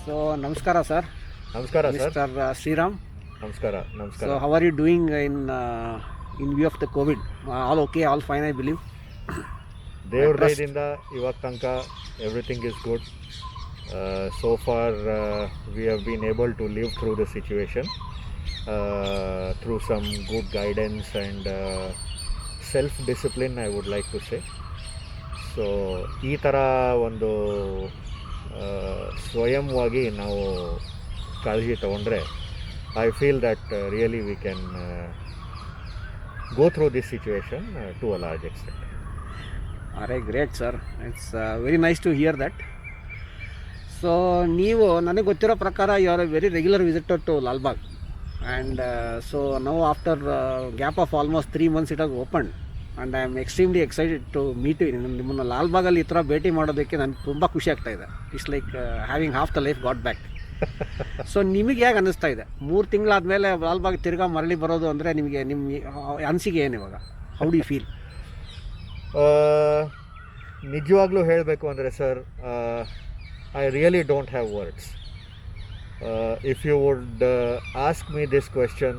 So, Namaskara, sir. ನಮಸ್ಕಾರ sir. Mr. Sriram. ನಮಸ್ಕಾರ. So, how are you doing in view of the COVID? All okay, all fine, I believe. ದೇವ್ರ I trust. ದಯದಿಂದ ಇವಾಗ ತನಕ everything is good. So far we have been able to live through the situation through some good guidance and self discipline I would like to say. So ಈ ಥರ ಒಂದು ಸ್ವಯಂವಾಗಿ ನಾವು ಕಾಳಜಿ ತಗೊಂಡ್ರೆ I feel that really we can go through this situation to a large extent. Alright, great, sir. It's very nice to hear that. So, ನೀವು ನನಗೆ ಗೊತ್ತಿರೋ ಪ್ರಕಾರ you are a very regular visitor to Lalbagh and so ನಾವು after gap of almost 3 months it is open and I am extremely excited to meet you. ನಿಮ್ಮನ್ನು ಲಾಲ್ಬಾಗಲ್ಲಿ ಈ ಥರ ಭೇಟಿ ಮಾಡೋದಕ್ಕೆ ನನಗೆ ತುಂಬ ಖುಷಿ ಆಗ್ತಾ ಇದೆ. It's like having half the life got back. So ನಿಮಗೆ ಹೇಗೆ ಅನ್ನಿಸ್ತಾ ಇದೆ 3 ತಿಂಗಳಾದಮೇಲೆ ಲಾಲ್ಬಾಗ್ ತಿರ್ಗಾ ಮರಳಿ ಬರೋದು ಅಂದರೆ ನಿಮಗೆ ನಿಮ್ಮ ಅನಿಸಿಕೆ ಏನು ಇವಾಗ? How do you feel? ನಿಜವಾಗ್ಲೂ ಹೇಳಬೇಕು ಅಂದರೆ sir, I really don't have words. If you would ask me this question,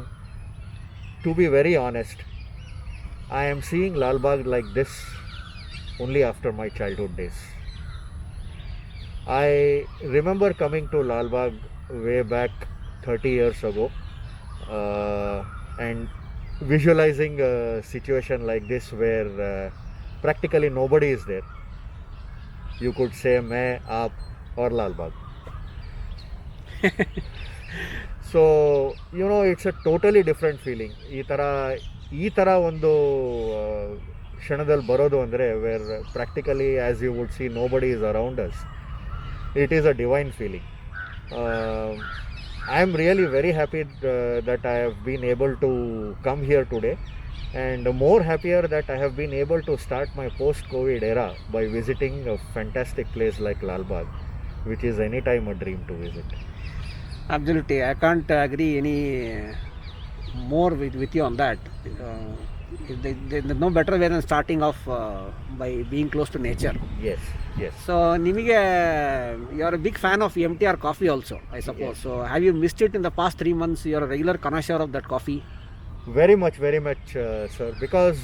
to be very honest, I am seeing Lalbagh like this only after my childhood days. I remember coming to Lalbagh way back 30 years ago and visualizing a situation like this where practically nobody is there. You could say main, aap or Lalbagh. So, you know, it's a totally different feeling. ಈ ಥರ ಒಂದು ಕ್ಷಣದಲ್ಲಿ ಬರೋದು ಅಂದರೆ where practically as you would see nobody is around us, it is a divine feeling. I am really very happy that I have been able to come here today and more happier that I have been able to start my post covid era by visiting a fantastic place like Lalbagh, which is any time a dream to visit. Absolutely, I can't agree any more with you on that. There's no better way than starting off by being close to nature. Yes, yes. So nimige you are a big fan of MTR coffee also, I suppose. Yes. So have you missed it in the past 3 months? You are a regular connoisseur of that coffee. Very much, sir. Because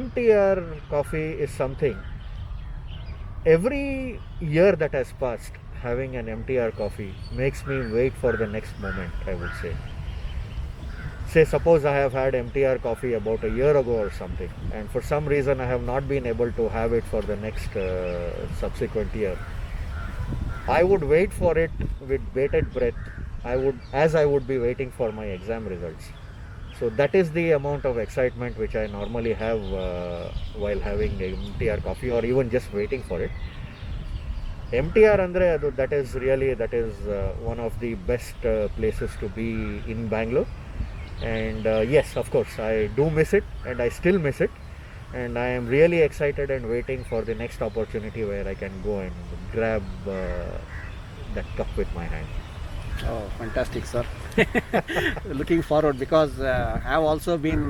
MTR coffee is something. Every year that has passed, having an MTR coffee makes me wait for the next moment, I would say. Say, suppose I have had MTR coffee about a year ago or something, and for some reason I have not been able to have it for the next subsequent year. I would wait for it with bated breath. I would be waiting for my exam results. So that is the amount of excitement which I normally have while having MTR coffee or even just waiting for it. MTR andre that is one of the best places to be in Bangalore. And yes, of course, I do miss it and I still miss it, and I am really excited and waiting for the next opportunity where I can go and grab that cup with my hand. Oh, fantastic, sir. Looking forward, because I have also been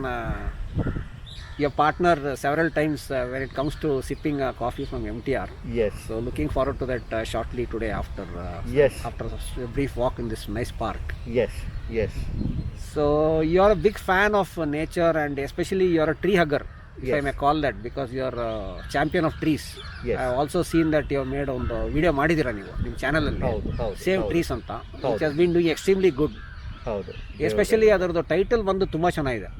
your partner several times when it comes to sipping coffee from MTR. Yes. So looking forward to that shortly today after Yes. after a brief walk in this nice park. Yes, yes. So you are a big fan of nature, and especially you are a tree hugger, if I Yes. may call that, because you are a champion of trees. Yes. I have also seen that you have made ಒಂದು video ಮಾಡಿದ್ದೀರಾ ನೀವು ನಿಮ್ಮ ಚಾನಲಲ್ಲಿ, ಹೌದು save ಹೌದು trees ಅಂತ, ಹೌದು. Which has been doing extremely good. ಹೌದು. ಎಸ್ಪೆಷಲಿ ಅದರದ್ದು ಟೈಟಲ್ ಬಂದು ತುಂಬ ಚೆನ್ನಾಗಿದೆ,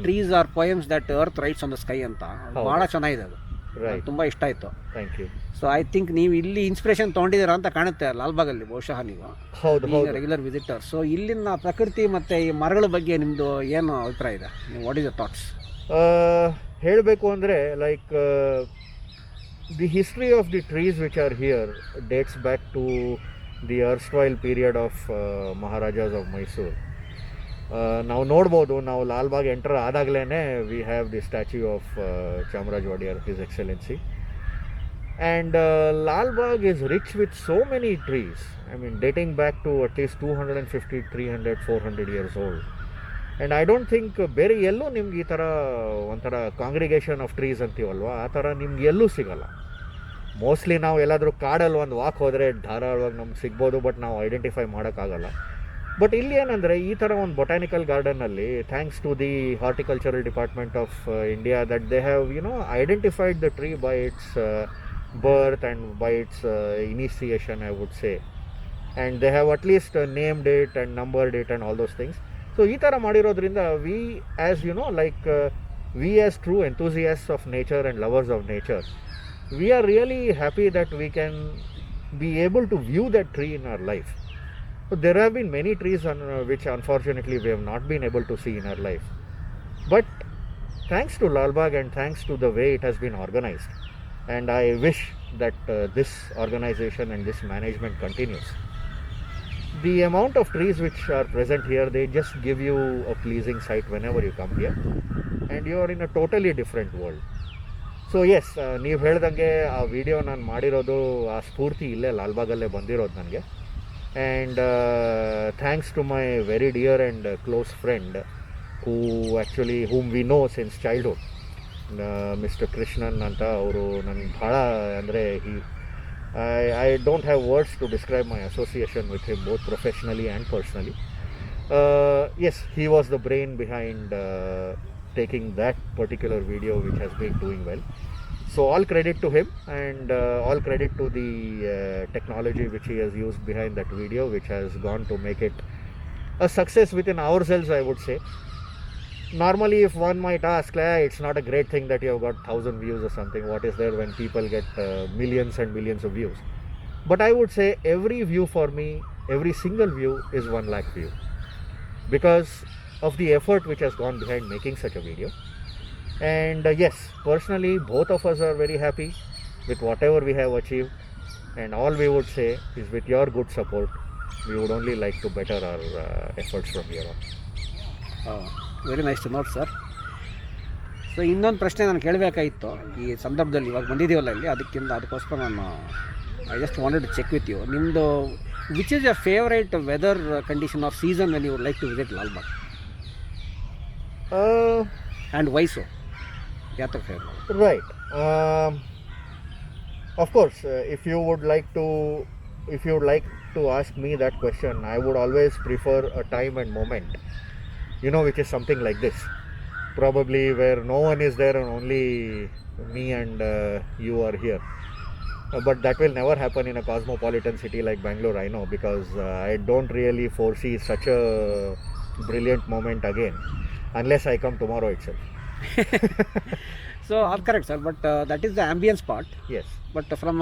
trees are poems that earth rights on the sky ಅಂತ. ಹೌದು. ಭಾಳ ಚೆನ್ನಾಗಿದೆ ಅದು, Right. ತುಂಬ ಇಷ್ಟ ಆಯಿತು. Thank you. So I think ನೀವು ಇಲ್ಲಿ ಇನ್ಸ್ಪಿರೇಷನ್ ತೊಗೊಂಡಿದ್ದೀರಾ ಅಂತ ಕಾಣುತ್ತೆ ಲಾಲ್ಬಾಗಲ್ಲಿ, ಬಹುಶಃ ನೀವು ಹೌದು ಹೌದು. Regular visitor. ಸೊ ಇಲ್ಲಿನ ಪ್ರಕೃತಿ ಮತ್ತು ಈ ಮರಗಳ ಬಗ್ಗೆ ನಿಮ್ಮದು ಏನು ಅಭಿಪ್ರಾಯ ಇದೆ? What is the thoughts? ಹೇಳಬೇಕು ಅಂದರೆ like the history of the trees which are here dates back to the erstwhile period of maharajas of Mysuru. ನಾವು ನೋಡ್ಬೋದು, ನಾವು ಲಾಲ್ಬಾಗ್ ಎಂಟರ್ ಆದಾಗಲೇ we have the statue of Chamaraja Wodeyar, his excellency. And Lalbagh is rich with so many trees. I mean, dating back to at least 250, 300, 400 years old. And I don't think ಬೇರೆ ಎಲ್ಲೂ ನಿಮ್ಗೆ ಈ ಥರ ಒಂಥರ ಕಾಂಗ್ರಿಗೇಷನ್ ಆಫ್ ಟ್ರೀಸ್ ಅಂತೀವಲ್ವ, ಆ ಥರ ನಿಮ್ಗೆ ಎಲ್ಲೂ ಸಿಗಲ್ಲ. ಮೋಸ್ಟ್ಲಿ ನಾವು ಎಲ್ಲಾದರೂ ಕಾಡಲ್ಲಿ ಒಂದು ವಾಕ್ ಹೋದರೆ ಧಾರಾಳವಾಗಿ ನಮ್ಗೆ ಸಿಗ್ಬೋದು, ಬಟ್ ನಾವು ಐಡೆಂಟಿಫೈ ಮಾಡೋಕ್ಕಾಗಲ್ಲ. ಬಟ್ ಇಲ್ಲಿ ಏನಂದರೆ ಈ ಥರ ಒಂದು ಬೊಟಾನಿಕಲ್ ಗಾರ್ಡನಲ್ಲಿ thanks to the horticultural department of India that they have identified the tree by its birth and by its initiation, I would say, and they have at least named it and numbered it and all those things. So ee tara madirodrinda we, as we as true enthusiasts of nature and lovers of nature, we are really happy that we can be able to view that tree in our life. So there have been many trees which unfortunately we have not been able to see in our life, but thanks to Lal Bagh and thanks to the way it has been organized, and I wish that this organization and this management continues. The amount of trees which are present here, they just give you a pleasing sight whenever you come here, and you are in a totally different world. So yes, ನೀವು ಹೇಳ್ದಂಗೆ ಆ video ನಾನು ಮಾಡಿರೋದು ಆ ಸ್ಫೂರ್ತಿ ಇಲ್ಲೇ ಲಾಲ್ಬಾಗಲ್ಲೇ ಬಂದಿರೋದು ನನಗೆ. And thanks to my very dear and close friend whom we know since childhood, mister Krishnan ಅಂತ. ಅವರು ನನಗೆ ಭಾಳ ಅಂದರೆ I don't have words to describe my association with him, both professionally and personally. Yes, he was the brain behind taking that particular video, which has been doing well. So all credit to him, and all credit to the technology which he has used behind that video, which has gone to make it a success within ourselves, I would say. Normally, if one might ask, it's not a great thing that you have got 1,000 views or something. What is there when people get millions and millions of views? But I would say every view for me, every single view is 1 lakh view, because of the effort which has gone behind making such a video. And yes, personally, both of us are very happy with whatever we have achieved, and all we would say is, with your good support, we would only like to better our efforts from here on. Very nice to note sir. So ಇನ್ನೊಂದು ಪ್ರಶ್ನೆ ನಾನು ಕೇಳಬೇಕಾಗಿತ್ತು ಈ ಸಂದರ್ಭದಲ್ಲಿ, ಇವಾಗ ಬಂದಿದ್ದೀವಲ್ಲ ಇಲ್ಲಿ, ಅದಕ್ಕೋಸ್ಕರ ನಾನು I just wanted to check with you. ನಿಮ್ಮದು which is your favourite weather condition of season when you would like to visit Lalbagh, and ವೈಸು ಯಾತ್ರ favourite? Right. Of course, if you would like to ask me that question, I would always prefer a time and moment, which is something like this, probably where no one is there and only me and you are here. But that will never happen in a cosmopolitan city like Bangalore, I know, because I don't really foresee such a brilliant moment again, unless I come tomorrow itself. So correct sir, but that is the ambience part. Yes. But from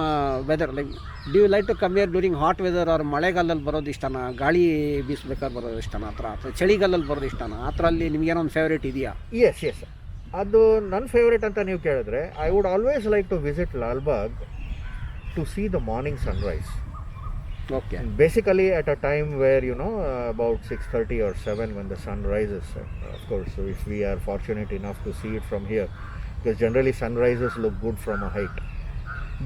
weather, like, do you like to come here during hot weather, or ಮಳೆಗಾಲಲ್ಲಿ ಬರೋದು ಇಷ್ಟನಾ, ಗಾಳಿ ಬೀಸ್ಬೇಕಾದ್ರೆ ಬರೋದು ಇಷ್ಟನಾ, ಅಥವಾ ಚಳಿಗಾಲಲ್ಲಿ ಬರೋದು ಇಷ್ಟನಾ? ಆ ಥರ ಅಲ್ಲಿ ನಿಮಗೇನೋ ಒಂದು ಫೇವ್ರೇಟ್ ಇದೆಯಾ? ಎಸ್ ಅದು ನನ್ನ ಫೇವ್ರೇಟ್ ಅಂತ ನೀವು ಕೇಳಿದ್ರೆ, I would always like to visit Lalbagh to see the morning sunrise. Okay. Basically at a time where about 6:30 or 7 when the sun rises, of course, so if we are fortunate enough to see it from here, because generally sunrises look good from a height.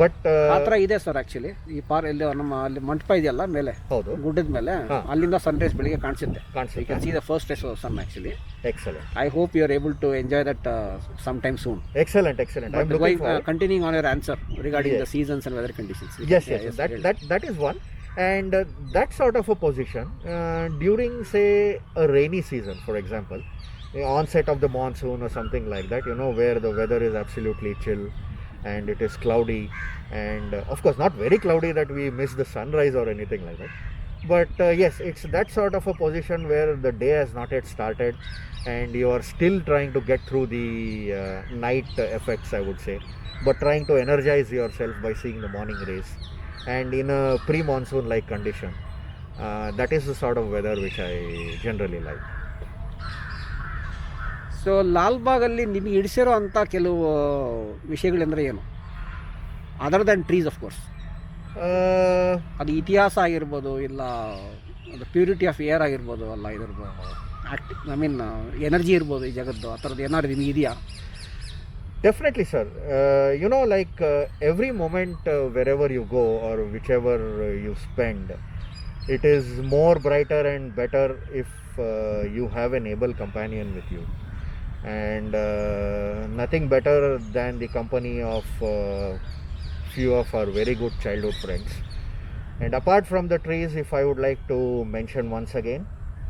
But ಆ ಥರ ಇದೆ sir actually. ಈ ಇಲ್ಲಿ ನಮ್ಮ ಅಲ್ಲಿ ಮಂಟಪ ಇದೆಯಲ್ಲ ಮೇಲೆ, ಹೌದು, ಗುಡ್ಡದ ಮೇಲೆ, ಅಲ್ಲಿಂದ ಸನ್ರೈಸ್ ಬೆಳಿಗ್ಗೆ ಕಾಣಿಸುತ್ತೆ. You can see the first rays of sun actually. Excellent. I hope you are able to enjoy that sometime soon. Excellent. I'm looking forward. Continuing on your answer regarding the seasons and weather conditions. Yes. That is one. And that sort of a position during, say, a rainy season, for example, the onset of the monsoon or something like that, where the weather is absolutely chill and it is cloudy, and of course not very cloudy that we miss the sunrise or anything like that, but yes, it's that sort of a position where the day has not yet started and you are still trying to get through the night effects, I would say, but trying to energize yourself by seeing the morning rays, and in a pre-monsoon like condition. That is the sort of weather which I generally like. So ಲಾಲ್ಬಾಗಲ್ಲಿ ನಿಮಗೆ ಹಿಡಿಸಿರೋ ಅಂಥ ಕೆಲವು ವಿಷಯಗಳೆಂದರೆ ಏನು, other than trees of course? ಅದು ಇತಿಹಾಸ ಆಗಿರ್ಬೋದು, ಇಲ್ಲ ಅದು ಪ್ಯೂರಿಟಿ ಆಫ್ ಏರ್ ಆಗಿರ್ಬೋದು, ಅಲ್ಲ ಇದಿರ್ಬೋದು, ಎನರ್ಜಿ ಇರ್ಬೋದು ಈ ಜಗತ್ತು, ಆ ಥರದ್ದು ಏನಾದ್ರು ನಿಮಗೆ ಇದೆಯಾ? Definitely, sir. Every moment wherever you go or whichever you spend, it is more brighter and better if you have an able companion with you. And nothing better than the company of few of our very good childhood friends. And apart from the trees, if I would like to mention once again,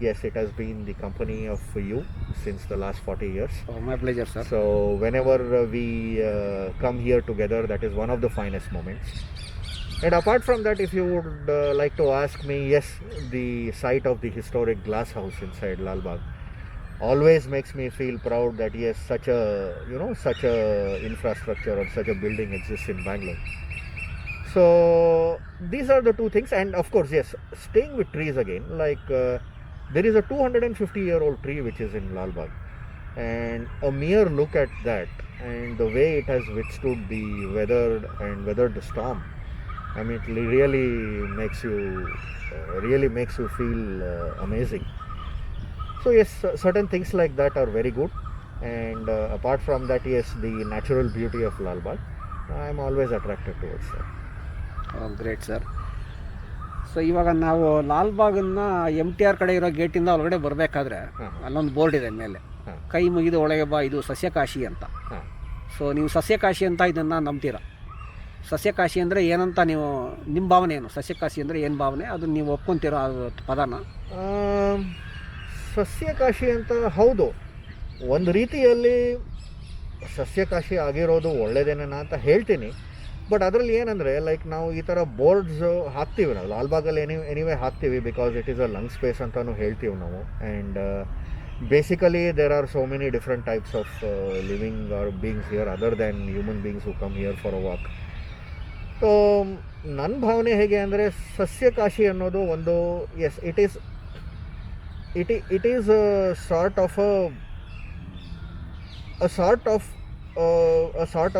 yes, it has been the company of you since the last 40 years. Oh, my pleasure, sir. So whenever we come here together, that is one of the finest moments. And apart from that, if you would like to ask me, yes, the site of the historic glass house inside Lal Bagh always makes me feel proud that yes, such a infrastructure or such a building exists in Bangalore. So these are the two things. And of course, yes, staying with trees again, like there is a 250-year-old tree which is in Lal Bagh, and a mere look at that and the way it has withstood the weathered the storm, I mean, it really makes you feel amazing. So yes, certain things like that are very good. And apart from that, yes, the natural beauty of Lal Bagh, I am always attracted towards that. Great sir. So ಇವಾಗ ನಾವು Lal ಬಾಗನ್ನ MTR ಕಡೆ ಇರೋ ಗೇಟಿಂದ ಒಳಗಡೆ ಬರಬೇಕಾದ್ರೆ ಅಲ್ಲೊಂದು board ಇದೆ ಮೇಲೆ, ಕೈ ಮುಗಿದು ಒಳಗೆ ಬಾ, ಇದು ಸಸ್ಯಕಾಶಿ ಅಂತ. ಸೊ ನೀವು ಸಸ್ಯಕಾಶಿ ಅಂತ ಇದನ್ನು ನಂಬ್ತೀರಾ? ಸಸ್ಯಕಾಶಿ ಅಂದರೆ ಏನಂತ ನೀವು, ನಿಮ್ಮ ಭಾವನೆ ಏನು? ಸಸ್ಯಕಾಶಿ ಅಂದರೆ ಏನು ಭಾವನೆ, ಅದನ್ನು ನೀವು ಒಪ್ಕೊತೀರೋ ಅದು ಪದನ? ಸಸ್ಯಕಾಶಿ ಅಂತ ಹೌದು, ಒಂದು ರೀತಿಯಲ್ಲಿ ಸಸ್ಯಕಾಶಿ ಆಗಿರೋದು ಒಳ್ಳೆಯದೇನ ಅಂತ ಹೇಳ್ತೀನಿ. ಬಟ್ ಅದರಲ್ಲಿ ಏನಂದರೆ, ಲೈಕ್ ನಾವು ಈ ಥರ ಬೋರ್ಡ್ಸ್ ಹಾಕ್ತೀವಿ, ನಾವು ಲಾಲ್ಬಾಗಲ್ಲಿ ಎನಿವೇ ಹಾಕ್ತೀವಿ, because it is a lung space ಅಂತಲೂ ಹೇಳ್ತೀವಿ ನಾವು. And basically there are so many different types of living are beings here other than human beings who come here for a walk. So ನನ್ನ ಭಾವನೆ ಹೇಗೆ ಅಂದರೆ, ಸಸ್ಯಕಾಶಿ ಅನ್ನೋದು ಒಂದು, yes, it is a sort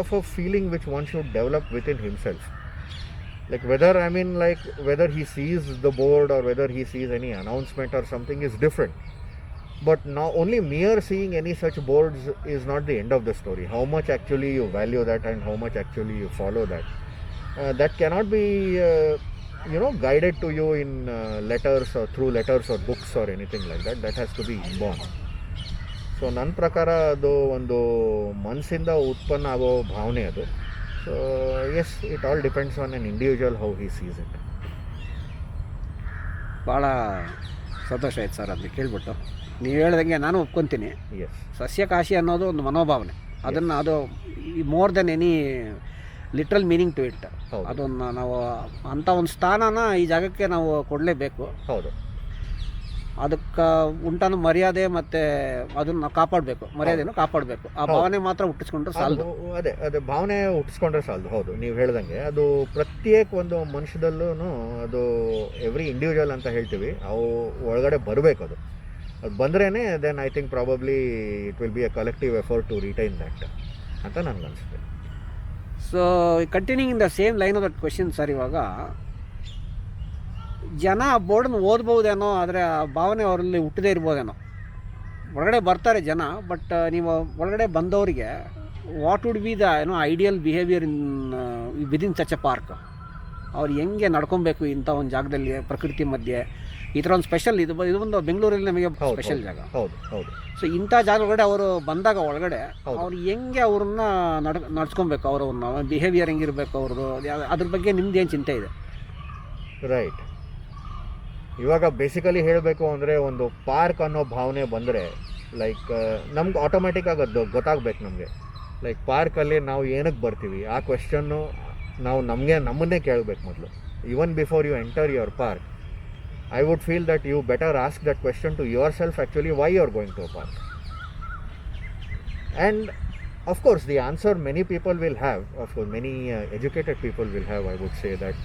of a feeling which one should develop within himself. Like whether he sees the board or whether he sees any announcement or something is different. But now only mere seeing any such boards is not the end of the story. How much actually you value that and how much actually you follow that, that cannot be guided to you in letters or through letters or books or anything like that. That has to be inborn. So ನನ್ನ ಪ್ರಕಾರ ಅದು ಒಂದು ಮನಸ್ಸಿಂದ ಉತ್ಪನ್ನ ಆಗೋ ಭಾವನೆ ಅದು. So yes, it all depends on an individual how he sees it. ಭಾಳ ಸಂತೋಷ ಆಯ್ತು ಸರ್ ಅದನ್ನ ಕೇಳ್ಬಿಟ್ಟು. ನೀವು ಹೇಳ್ದಂಗೆ ನಾನು ಒಪ್ಕೊತೀನಿ. ಎಸ್, ಸಸ್ಯಕಾಶಿ ಅನ್ನೋದು ಒಂದು ಮನೋಭಾವನೆ, ಅದನ್ನು ಅದು more than any literal meaning to it. ಅದನ್ನು ನಾವು ಅಂಥ ಒಂದು ಸ್ಥಾನನ ಈ ಜಾಗಕ್ಕೆ ನಾವು ಕೊಡಲೇಬೇಕು. ಹೌದು, ಅದಕ್ಕೆ ಉಂಟಾನ ಮರ್ಯಾದೆ ಮತ್ತು ಅದನ್ನು ಕಾಪಾಡಬೇಕು, ಮರ್ಯಾದೆಯನ್ನು ಕಾಪಾಡಬೇಕು. ಆ ಭಾವನೆ ಮಾತ್ರ ಹುಟ್ಟಿಸ್ಕೊಂಡ್ರೆ ಸಾಲದು. ಅದೇ ಭಾವನೆ ಹುಟ್ಟಿಸ್ಕೊಂಡ್ರೆ ಸಾಲದು. ಹೌದು, ನೀವು ಹೇಳ್ದಂಗೆ ಅದು ಪ್ರತ್ಯೇಕ ಒಂದು ಮನುಷ್ಯದಲ್ಲೂ ಅದು ಎವ್ರಿ ಇಂಡಿವಿಜುವಲ್ ಅಂತ ಹೇಳ್ತೀವಿ, ಅವು ಒಳಗಡೆ ಬರಬೇಕು. ಅದು ಬಂದ್ರೇ then I think probably it will be a collective effort to retain that ಅಂತ ನನಗೆ ಅನಿಸುತ್ತೆ. So continuing in the same line of that question sir, ಇವಾಗ ಜನ ಬೋರ್ಡನ್ನು ಓದ್ಬೋದೇನೋ, ಆದರೆ ಆ ಭಾವನೆ ಅವರಲ್ಲಿ ಹುಟ್ಟದೇ ಇರ್ಬೋದೇನೋ. ಒಳಗಡೆ ಬರ್ತಾರೆ ಜನ, ಬಟ್ ನೀವು ಒಳಗಡೆ ಬಂದವರಿಗೆ what would be the ideal behaviour within such A park? ಅವ್ರು ಹೆಂಗೆ ನಡ್ಕೊಬೇಕು ಇಂಥ ಒಂದು ಜಾಗದಲ್ಲಿ, ಪ್ರಕೃತಿ ಮಧ್ಯೆ? ಈ ಥರ ಒಂದು ಸ್ಪೆಷಲ್ ಇದು ಒಂದು ಬೆಂಗಳೂರಲ್ಲಿ ನಮಗೆ ಸ್ಪೆಷಲ್ ಜಾಗ. ಹೌದು ಹೌದು. ಸೊ ಇಂಥ ಜಾಗ ಒಳಗಡೆ ಅವರು ಬಂದಾಗ ಒಳಗಡೆ ಅವ್ರು ಹೆಂಗೆ ಅವ್ರನ್ನ ನಡ್ಸ್ಕೊಬೇಕು, ಅವರ ಬಿಹೇವಿಯರ್ ಹೆಂಗಿರ್ಬೇಕು ಅವ್ರದ್ದು, ಅದ್ರ ಬಗ್ಗೆ ನಿಮ್ದು ಏನು ಚಿಂತೆ ಇದೆ? ರೈಟ್. ಇವಾಗ ಬೇಸಿಕಲಿ ಹೇಳಬೇಕು ಅಂದರೆ, ಒಂದು ಪಾರ್ಕ್ ಅನ್ನೋ ಭಾವನೆ ಬಂದರೆ ಲೈಕ್ ನಮ್ಗೆ ಆಟೋಮೆಟಿಕ್ಕಾಗಿ ಅದು ಗೊತ್ತಾಗಬೇಕು ನಮಗೆ. ಲೈಕ್ ಪಾರ್ಕಲ್ಲಿ ನಾವು ಏನಕ್ಕೆ ಬರ್ತೀವಿ ಆ ಕ್ವೆಶ್ಚನ್ನು ನಾವು ನಮ್ಮನ್ನೇ ಕೇಳಬೇಕು ಮೊದಲು. Even before you enter your park, I would feel that you better ask that question to yourself actually, why you are going to a park. And of course the answer many people will have, of course many educated people will have, I would say that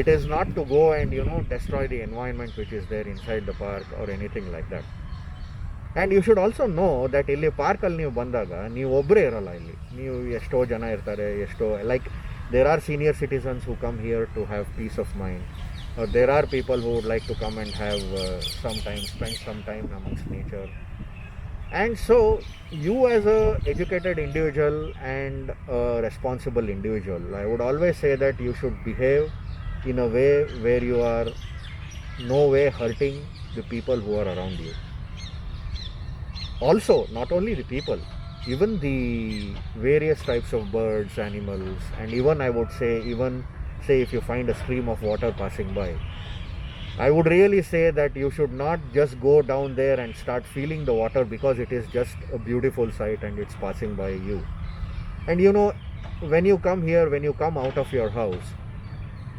it is not to go and destroy the environment which is there inside the park or anything like that. And you should also know that ಇಲ್ಲಿ ಪಾರ್ಕಲ್ಲಿ ನೀವು ಬಂದಾಗ ನೀವು ಒಬ್ಬರೇ ಇರಲ್ಲ. ಇಲ್ಲಿ ನೀವು ಎಷ್ಟೋ ಜನ ಇರ್ತಾರೆ, ಎಷ್ಟೋ like there are senior citizens who come here to have peace of mind. There are people who would like to come and have spend some time amongst nature. And so you as a educated individual and a responsible individual, I would always say that you should behave in a way where you are no way hurting the people who are around you. Also, not only the people, even the various types of birds, animals, and even I would say, even say if you find a stream of water passing by, I would really say that you should not just go down there and start feeling the water because it is just a beautiful sight and it's passing by you. And you know, when you come here, when you come out of your house,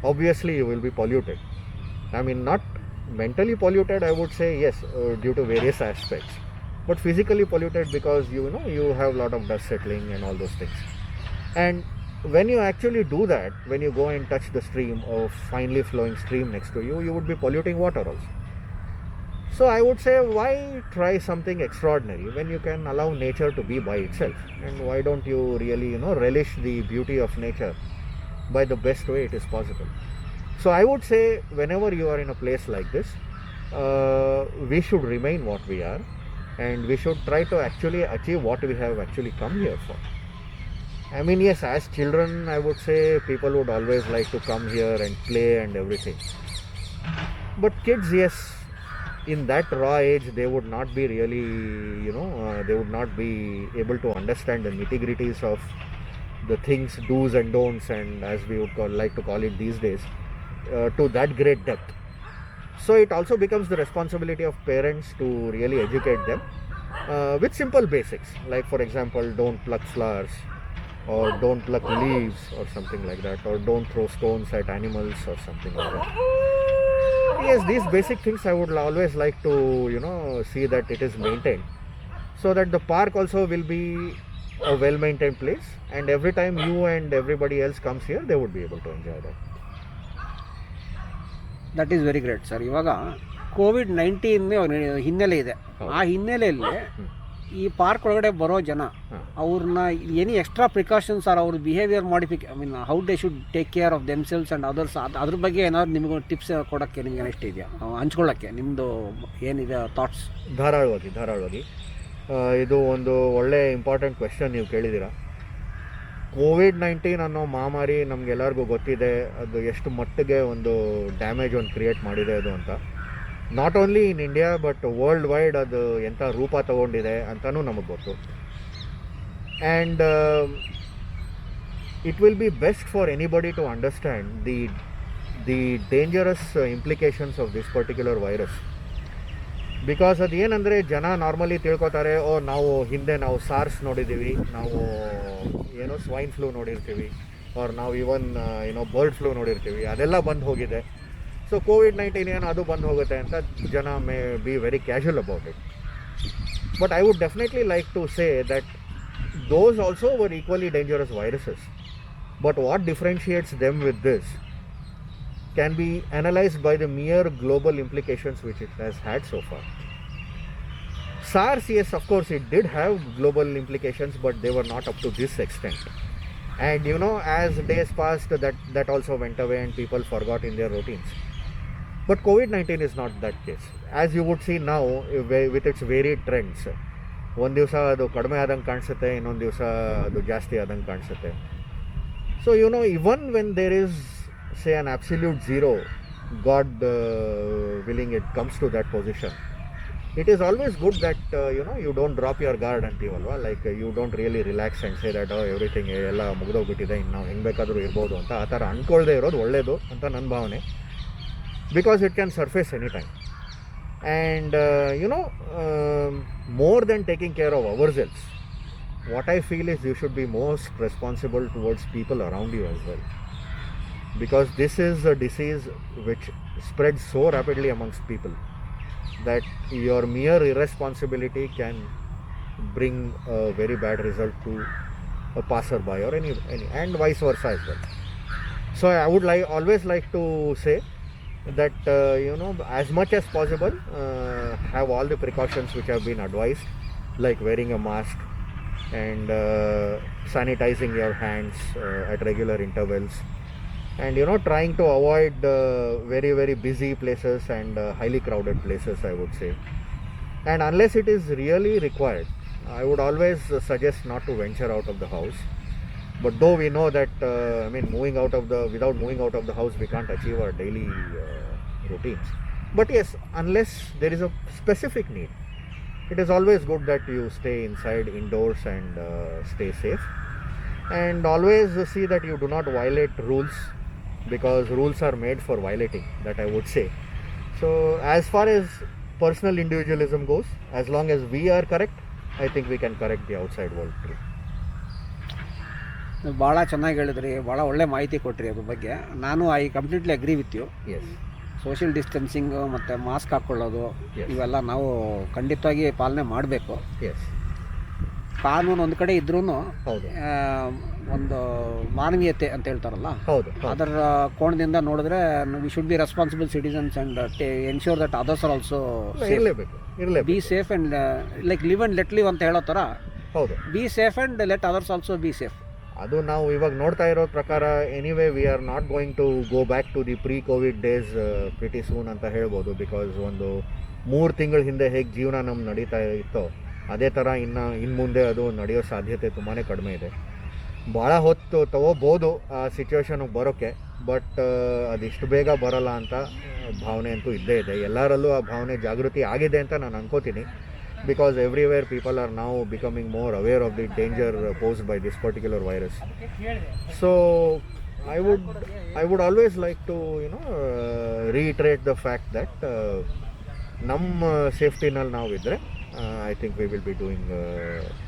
obviously you will be polluted. I mean, not mentally polluted, I would say, yes, due to various aspects, but physically polluted because you know you have a lot of dust settling and all those things. And when you actually do that, when you go and touch the stream or finely flowing stream next to you, you would be polluting water also. So I would say, why try something extraordinary when you can allow nature to be by itself? And why don't you really, you know, relish the beauty of nature by the best way it is possible? So I would say, whenever you are in a place like this, we should remain what we are, and we should try to actually achieve what we have actually come here for. I mean, yes, as children, I would say people would always like to come here and play and everything. But kids, yes, in that raw age, they would not be really, you know, they would not be able to understand the nitty-gritties of the things, do's and don'ts, and as we would like to call it these days, to that great depth. So it also becomes the responsibility of parents to really educate them with simple basics, like for example, don't pluck flowers, or don't pluck leaves or something like that, or don't throw stones at animals or something like that. Yes, these basic things I would always like to, you know, see that it is maintained, so that the park also will be a well maintained place, and every time you and everybody else comes here, they would be able to enjoy that. That is very great sir. ಇವಾಗ COVID-19 ಹಿನ್ನೆಲೆ ಇದೆ. ಆ ಹಿನ್ನೆಲೆಯಲ್ಲಿ ಈ park ಒಳಗಡೆ ಬರೋ ಜನ ಅವ್ರನ್ನ ಎನಿ ಎಕ್ಸ್ಟ್ರಾ ಪ್ರಿಕಾಷನ್ಸ್ ಆರ್ ಅವ್ರ behaviour I mean how they should take care of themselves and others, ಅದ್ರ ಬಗ್ಗೆ ಏನಾದ್ರು ನಿಮಗೆ ಟಿಪ್ಸ್ ಕೊಡೋಕ್ಕೆ ನಿಮ್ಗೆ ಎಷ್ಟು ಇದೆಯಾ, ಹಂಚ್ಕೊಳ್ಳೋಕ್ಕೆ ನಿಮ್ಮದು ಏನಿದೆ ಥಾಟ್ಸ್? ಧಾರಾಳವಾಗಿ ಇದು ಒಂದು ಒಳ್ಳೆ ಇಂಪಾರ್ಟೆಂಟ್ ಕ್ವೆಶ್ಚನ್ ನೀವು ಕೇಳಿದ್ದೀರಾ. ಕೋವಿಡ್-19 ಅನ್ನೋ ಮಹಾಮಾರಿ ನಮಗೆಲ್ಲರಿಗೂ ಗೊತ್ತಿದೆ, ಅದು ಎಷ್ಟು ಮಟ್ಟಿಗೆ ಒಂದು ಡ್ಯಾಮೇಜ್ ಒಂದು ಕ್ರಿಯೇಟ್ ಮಾಡಿದೆ ಅದು ಅಂತ. Not only in India but world wide ಅದು ಎಂಥ ರೂಪ ತಗೊಂಡಿದೆ ಅಂತಲೂ ನಮಗೆ ಗೊತ್ತು. And it will be best for anybody to understand the dangerous implications of this particular virus. Because ಅದು ಏನಂದರೆ, ಜನ ನಾರ್ಮಲಿ ತಿಳ್ಕೊತಾರೆ, ನಾವು ಸಾರ್ಸ್ ನೋಡಿದ್ದೀವಿ, ನಾವು ಏನೋ ಸ್ವೈನ್ ಫ್ಲೂ ನೋಡಿರ್ತೀವಿ, ಆರ್ ನಾವು ಇವನ್ ಬರ್ಡ್ ಫ್ಲೂ ನೋಡಿರ್ತೀವಿ, ಅದೆಲ್ಲ ಬಂದು ಹೋಗಿದೆ. ಸೊ ಕೋವಿಡ್-19 ಏನೋ ಅದು ಬಂದು ಹೋಗುತ್ತೆ ಅಂತ ಜನ may be very casual about it. But I would definitely like to say that those also were equally dangerous viruses. But what differentiates them with this can be analyzed by the mere global implications which it has had so far. SARS, yes, of course, it did have global implications, but they were not up to this extent. And you know, as days passed, that also went away and people forgot in their routines. But COVID-19 is not that case. As you would see now with its varied trends, ಒಂದು ದಿವಸ ಅದು ಕಡಿಮೆ ಆದಂಗೆ ಕಾಣಿಸುತ್ತೆ, ಇನ್ನೊಂದು ದಿವಸ ಅದು ಜಾಸ್ತಿ ಆದಂಗೆ ಕಾಣಿಸುತ್ತೆ. So you know, even when there is say an absolute zero, God willing it comes to that position, it is always good that you don't drop your guard antivalva, like you don't really relax and say that everything ಎಲ್ಲ ಮುಗಿದೋಗ್ಬಿಟ್ಟಿದೆ, ಇನ್ನು ನಾವು ಹೆಂಗೆ ಬೇಕಾದರೂ ಇರ್ಬೋದು ಅಂತ ಆ ಥರ ಅಂದ್ಕೊಳ್ದೇ ಇರೋದು ಒಳ್ಳೆಯದು ಅಂತ ನನ್ನ ಭಾವನೆ. Because it can surface any time. And more than taking care of ourselves, what I feel is you should be most responsible towards people around you as well. Because this is a disease which spreads so rapidly amongst people that your mere irresponsibility can bring a very bad result to a passerby or any and vice versa as well. So I would always like to say that as much as possible, have all the precautions which have been advised, like wearing a mask and sanitizing your hands at regular intervals, and trying to avoid very very busy places and highly crowded places, I would say. And unless it is really required, I would always suggest not to venture out of the house. But though we know that without moving out of the house we can't achieve our daily routines. But yes, unless there is a specific need, it is always good that you stay inside indoors and stay safe, and always see that you do not violate rules, because rules are made for violating, that I would say. So as far as personal individualism goes, as long as we are correct, I think we can correct the outside world too. ಭಾಳ ಚೆನ್ನಾಗಿ ಹೇಳಿದ್ರಿ, ಭಾಳ ಒಳ್ಳೆ ಮಾಹಿತಿ ಕೊಟ್ರಿ ಅದ್ರ ಬಗ್ಗೆ. ನಾನು I completely agree with you. Yes. Social distancing ಮತ್ತು ಮಾಸ್ಕ್ ಹಾಕ್ಕೊಳ್ಳೋದು Yes. ಇವೆಲ್ಲ ನಾವು ಖಂಡಿತವಾಗಿ ಪಾಲನೆ ಮಾಡಬೇಕು. Yes. ಕಾನೂನು ಒಂದು ಕಡೆ ಇದ್ರೂ ಹೌದು. ಒಂದು ಮಾನವೀಯತೆ ಅಂತ ಹೇಳ್ತಾರಲ್ಲ, ಹೌದು. ಅದರ ಕೋಣದಿಂದ ನೋಡಿದ್ರೆ we should be responsible citizens and ensure that others are also be safe and like live and let live ಅಂತ ಹೇಳೋ ಥರ ಹೌದು. Be safe and let others also be safe. ಅದು ನಾವು ಇವಾಗ ನೋಡ್ತಾ ಇರೋ ಪ್ರಕಾರ anyway we are not going to go back to the pre Covid days pretty soon ಅಂತ ಹೇಳ್ಬೋದು. ಬಿಕಾಸ್ ಒಂದು 3 ತಿಂಗಳ ಹಿಂದೆ ಹೇಗೆ ಜೀವನ ನಮ್ಮ ನಡೀತಾ ಇತ್ತೋ ಅದೇ ಥರ ಇನ್ನು ಮುಂದೆ ಅದು ನಡೆಯೋ ಸಾಧ್ಯತೆ ತುಂಬಾ ಕಡಿಮೆ ಇದೆ. ಭಾಳ ಹೊತ್ತು ತಗೋಬೋದು ಆ ಸಿಚುವೇಶನ್ಗೆ ಬರೋಕ್ಕೆ, ಬಟ್ ಅದಿಷ್ಟು ಬೇಗ ಬರೋಲ್ಲ ಅಂತ ಭಾವನೆ ಅಂತೂ ಇದ್ದೇ ಇದೆ. ಎಲ್ಲರಲ್ಲೂ ಆ ಭಾವನೆ ಜಾಗೃತಿ ಆಗಿದೆ ಅಂತ ನಾನು ಅನ್ಕೋತೀನಿ. Because everywhere people are now becoming more aware of the danger posed by this particular virus. So I would always like to reiterate the fact that ನಮ್ಮ ಸೇಫ್ಟಿನಲ್ಲಿ ನಾವು ಇದ್ದರೆ I think we will be doing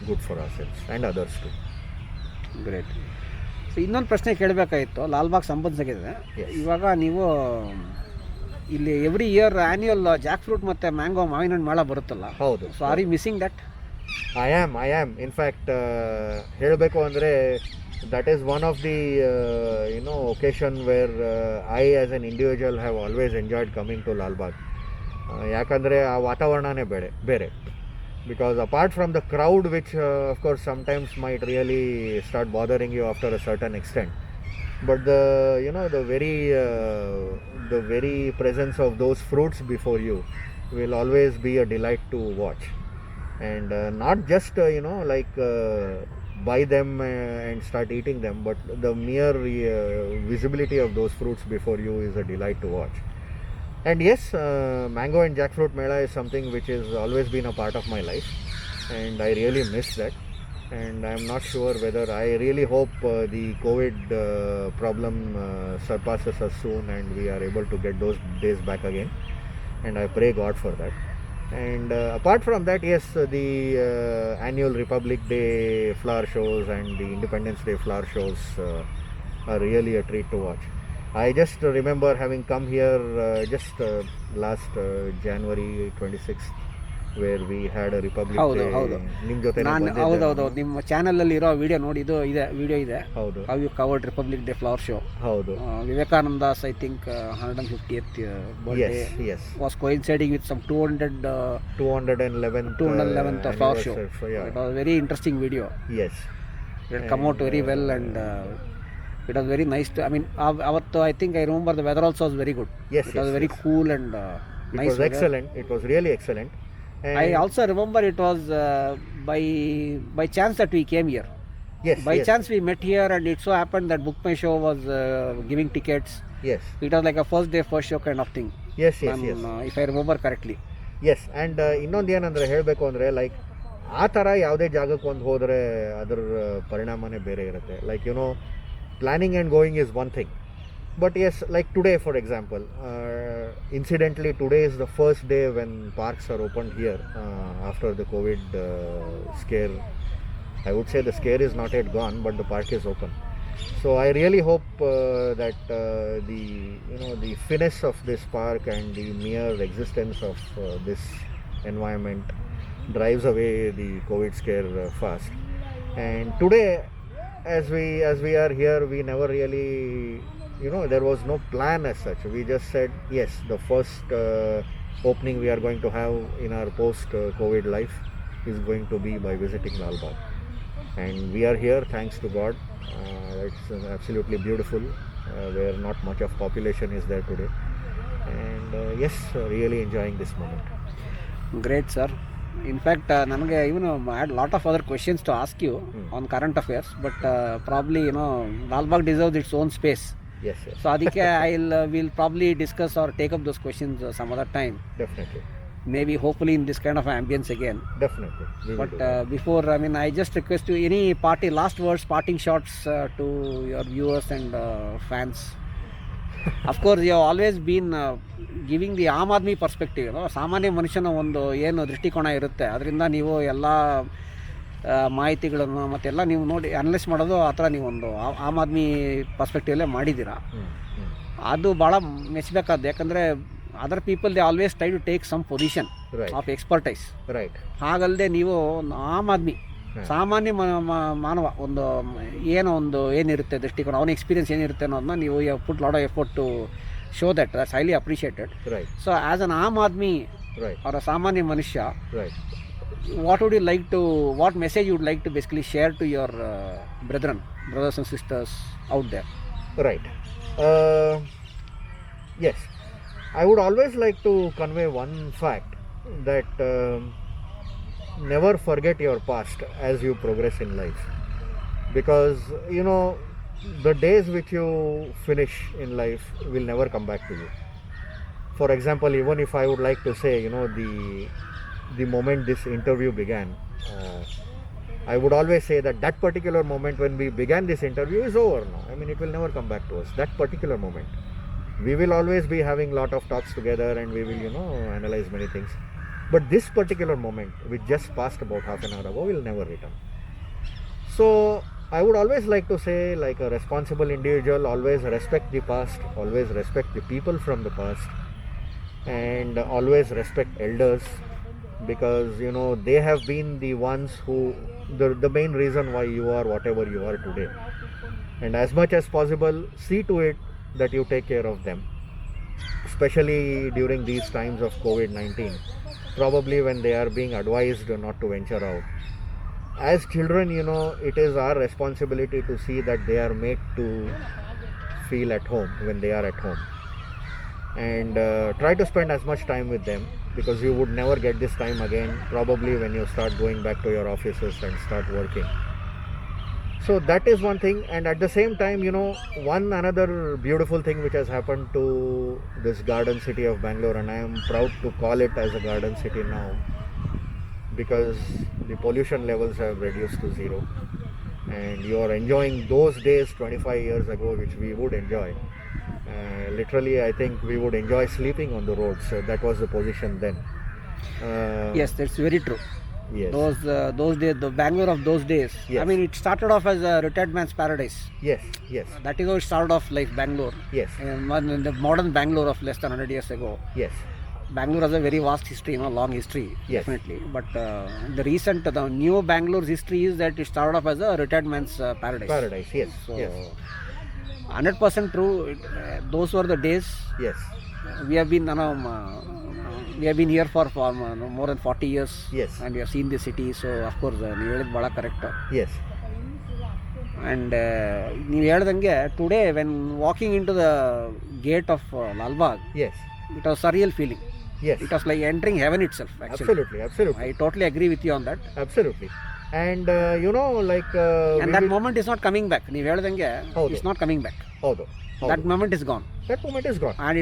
good for ourselves and others too. Great. So ಇನ್ನೊಂದು ಪ್ರಶ್ನೆ ಕೇಳಬೇಕಾಗಿತ್ತು, ಲಾಲ್ಬಾಗ್ ಸಂಬಂಧಿಸಿದೆ. Yes. ಇವಾಗ ನೀವು ಇಲ್ಲಿ every year annual jack fruit ಮತ್ತು ಮ್ಯಾಂಗೋ ಮಾವಿನ ಹಣ್ಣು ಮೇಳ ಬರುತ್ತಲ್ಲ, ಹೌದು. So are you missing that? I am in fact ಹೇಳಬೇಕು ಅಂದರೆ that is one of the occasion where I as an individual have always enjoyed coming to Lalbagh. ಯಾಕಂದರೆ ಆ ವಾತಾವರಣನೇ ಬೇರೆ. Because apart from the crowd, which of course sometimes might really start bothering you after a certain extent, but the very presence of those fruits before you will always be a delight to watch. And not just buy them and start eating them, but the mere visibility of those fruits before you is a delight to watch. And yes, mango and jackfruit mela is something which has always been a part of my life, and I really miss that. And I'm not sure whether, I really hope the COVID problem surpasses us soon and we are able to get those days back again, and I pray God for that. And apart from that, yes, the annual Republic Day flower shows and the Independence Day flower shows are really a treat to watch. I just remember having come here just last January 26th, where we had a Republic ಹೌದು, Day. ಹೌದು. ನಿಮ್ಮ ಜೊತೆ ನಾನು ಹೌದೌದು ನಿಮ್ಮ ಚಾನಲಲ್ಲಿ ಇರೋ video ನೋಡಿ, ಇದು ಇದೆ ವಿಡಿಯೋ ಇದೆ. ಹೌದು. How you covered republic day flower show. ಹೌದು. Vivekananda's I think 150th birthday Yes. was coinciding with some 211th flower show. Yeah. It was a very interesting video. Yes. It come out very well, and it was very nice to, I mean, avattu I think I remember the weather also was very good. Yes. It was very cool and It nice was weather. excellent. It was really excellent. And I also remember it was by chance that we came here. yes. By yes. chance we met here, and it so happened that Book My Show was giving tickets. Yes. It was like a first day first show kind of thing. Yes. If I remember correctly. Yes. And ಇನ್ನೊಂದು ಏನಂದರೆ ಹೇಳಬೇಕು ಅಂದರೆ, like ಆ ಥರ ಯಾವುದೇ ಜಾಗಕ್ಕೆ ಒಂದು ಹೋದರೆ ಅದರ ಪರಿಣಾಮನೇ ಬೇರೆ ಇರುತ್ತೆ. Like planning and going is one thing, but yes, like today for example, incidentally today is the first day when parks are opened here after the COVID scare. I would say the scare is not yet gone, but the park is open. So I really hope that the finesse of this park and the mere existence of this environment drives away the COVID scare fast. And today, as we are here, we never really, there was no plan as such. We just said yes, the first opening we are going to have in our post COVID life is going to be by visiting lalbagh, and we are here thanks to God. It's absolutely beautiful, where not much of population is there today, and yes, really enjoying this moment. Great, sir. In fact, ನನಗೆ I had a lot of other questions to ask you on current affairs, but probably Lalbagh deserves its own space. Yes. So ಅದಕ್ಕೆ we'll probably discuss or take up those questions some other time. Definitely. maybe hopefully in this kind of ambience again. Definitely. We will But do that. before, I mean, I just request you any party last words, parting shots to your viewers and fans. Of course, you have always been giving the am aadmi perspective, ಸಾಮಾನ್ಯ ಮನುಷ್ಯನ ಒಂದು ಏನು ದೃಷ್ಟಿಕೋನ ಇರುತ್ತೆ ಅದರಿಂದ ನೀವು ಎಲ್ಲ ಮಾಹಿತಿಗಳನ್ನು ಮತ್ತೆಲ್ಲ ನೀವು ನೋಡಿ ಅನಲೈಸ್ ಮಾಡೋದು ಆ ಥರ ನೀವೊಂದು ಆಮ್ ಆದ್ಮಿ ಪರ್ಸ್ಪೆಕ್ಟಿವಲ್ಲೇ ಮಾಡಿದ್ದೀರಾ. ಅದು ಭಾಳ ಮೆಚ್ಚಬೇಕಾದ್ದು, ಯಾಕಂದರೆ other people they always try to take some position Right. Of expertise. Right. ಹಾಗಲ್ಲದೆ ನೀವು ಆಮ್ ಆದ್ಮಿ ಸಾಮಾನ್ಯ ಮಾನವ ಒಂದು ಏನಿರುತ್ತೆ ದೃಷ್ಟಿಕೋನ, ಅವನ ಎಕ್ಸ್ಪೀರಿಯನ್ಸ್ ಏನಿರುತ್ತೆ ಅನ್ನೋದನ್ನ ನೀವು put lot of effort to show that. That's highly appreciated. Right. So as an aam aadmi Right. ಅವರ ಸಾಮಾನ್ಯ ಮನುಷ್ಯ, Right. what message you would like to basically share to your brothers and sisters out there? Right. Yes. I would always like to convey one fact that never forget your past as you progress in life, because the days which you finish in life will never come back to you. For example, even if I would like to say, the moment this interview began, I would always say that particular moment when we began this interview is over now. I mean, it will never come back to us. That particular moment, we will always be having lot of talks together and we will analyze many things, but this particular moment which just passed about half an hour ago will never return. So I would always like to say, like a responsible individual, always respect the past, always respect the people from the past, and always respect elders, because they have been the ones who the main reason why you are whatever you are today. And as much as possible, see to it that you take care of them, especially during these times of COVID-19, probably when they are being advised not to venture out. As children, it is our responsibility to see that they are made to feel at home when they are at home, and try to spend as much time with them, because you would never get this time again probably when you start going back to your offices and start working. So that is one thing. And at the same time, one another beautiful thing which has happened to this garden city of Bangalore, and I am proud to call it as a garden city now, because the pollution levels have reduced to zero, and you are enjoying those days 25 years ago which we would enjoy. Literally, I think we would enjoy sleeping on the roads. So that was the position then. Yes, that's very true. Yes. Those days, the Bangalore of those days. Yes. I mean, it started off as a retired man's paradise. Yes. Yes. That is how it started off, like Bangalore. Yes. In the modern Bangalore of less than 100 years ago. Yes. Bangalore has a very vast history, long history, Yes. definitely. But the new Bangalore's history is that it started off as a retired man's paradise. Paradise. Yes. So, Yes. 100% true. Those were the days. Yes. We have been, we have been here for more than 40 years. Yes. And we have seen the city. So, of course, ನೀವು ಹೇಳಿದ್ದು ಭಾಳ correct. Yes. And ನೀವು ಹೇಳ್ದಂಗೆ today when walking into the gate of Lalbagh, Yes. it was surreal feeling. Yes. It was like entering heaven itself, actually. Absolutely. Absolutely. I totally agree with you on that. Absolutely. And like And that moment is not coming back. ನೀವು ಹೇಳ್ದಂಗೆ ಹೌದು. it's not coming back. ಹೌದು. That moment is gone. That moment is gone. And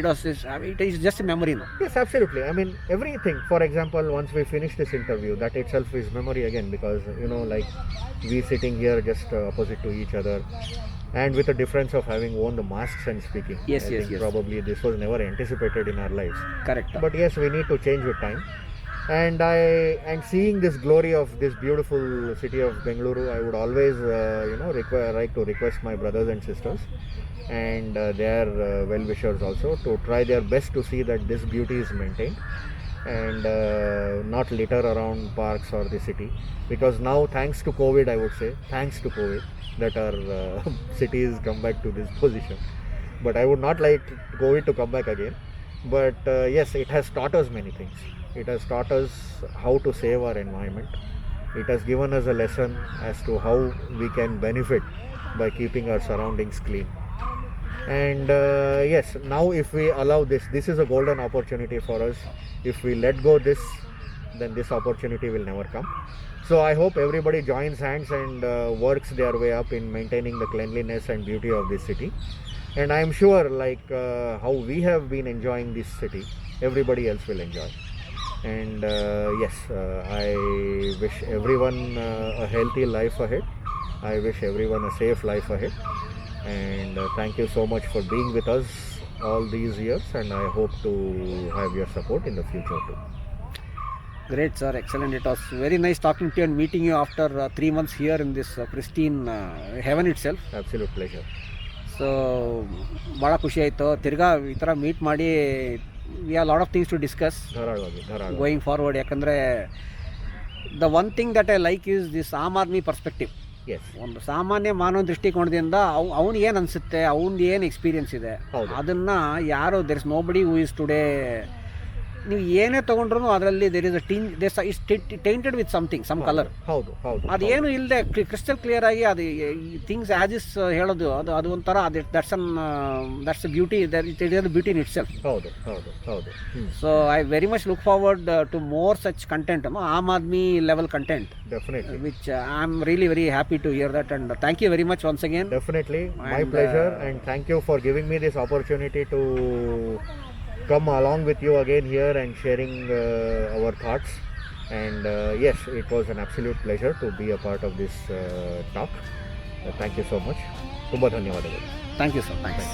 it is just a memory now. Yes, absolutely. I mean, everything. For example, once we finish this interview, that itself is memory again, because like we sitting here just opposite to each other, and with the difference of having worn the masks and speaking. Yes, I yes, think yes. probably this was never anticipated in our lives. Correct. But yes, we need to change with time. And seeing this glory of this beautiful city of Bengaluru, I would always like to request my brothers and sisters and their well-wishers also to try their best to see that this beauty is maintained, and not litter around parks or the city, because now, thanks to COVID, I would say, thanks to COVID, that our cities come back to this position. But I would not like COVID to come back again. But yes, it has taught us many things. It has taught us how to save our environment. It has given us a lesson as to how we can benefit by keeping our surroundings clean. And yes, now if we allow this is a golden opportunity for us. If we let go this, then this opportunity will never come. So I hope everybody joins hands and works their way up in maintaining the cleanliness and beauty of this city. And I am sure, like how we have been enjoying this city, everybody else will enjoy. And yes, I wish everyone a healthy life ahead. I wish everyone a safe life ahead. And thank you so much for being with us all these years. And I hope to have your support in the future too. Great, sir. Excellent. It was very nice talking to you and meeting you after 3 months here in this pristine heaven itself. Absolute pleasure. So ಭಾಳ ಖುಷಿ ಆಯಿತು. ತಿರ್ಗಾ ಈ ಥರ meet ಮಾಡಿ we are lot of things to discuss ಧಾರಾಳವಾಗಿ going forward. ಯಾಕಂದರೆ the one thing that I like is this aam aadmi perspective. Yes, ಒಂದು ಸಾಮಾನ್ಯ ಮಾನವ ದೃಷ್ಟಿಕೋನದಿಂದ ಅವ್ನಿಗೆ ಏನು ಅನಿಸುತ್ತೆ, ಅವ್ನದ್ದು ಏನು ಎಕ್ಸ್ಪೀರಿಯನ್ಸ್ ಇದೆ, ಹೌದು. ಅದನ್ನು ಯಾರು ದೆರ್ ಇಸ್ ನೋ ಬಡಿ ಹೂ ಇಸ್ ಟುಡೇ. ನೀವು ಏನೇ ತೊಗೊಂಡ್ರು ಅದರಲ್ಲಿ there is a tainted with something, some colour. ಹೌದು ಹೌದು. ಅದೇನು ಇಲ್ಲದೆ ಕ್ರಿಸ್ಟಲ್ ಕ್ಲಿಯರ್ ಆಗಿ ಅದು ಥಿಂಗ್ಸ್ ಆ್ಯಸ್ ಇಸ್ ಹೇಳೋದು, ಅದು ಒಂಥರ ಅದು that's beauty, it is beauty in itself. ಹೌದು ಹೌದು ಹೌದು. So I very much look forward to more such content, aam aadmi level content, Definitely. which I am really very happy to hear that, and thank you very much once again. Definitely, my And, pleasure, and thank you for giving me this opportunity to come along with you again here and sharing our thoughts. And yes, it was an absolute pleasure to be a part of this talk. Thank you so much. ತುಂಬಾ ಧನ್ಯವಾದಗಳು. Thank you sir, thanks.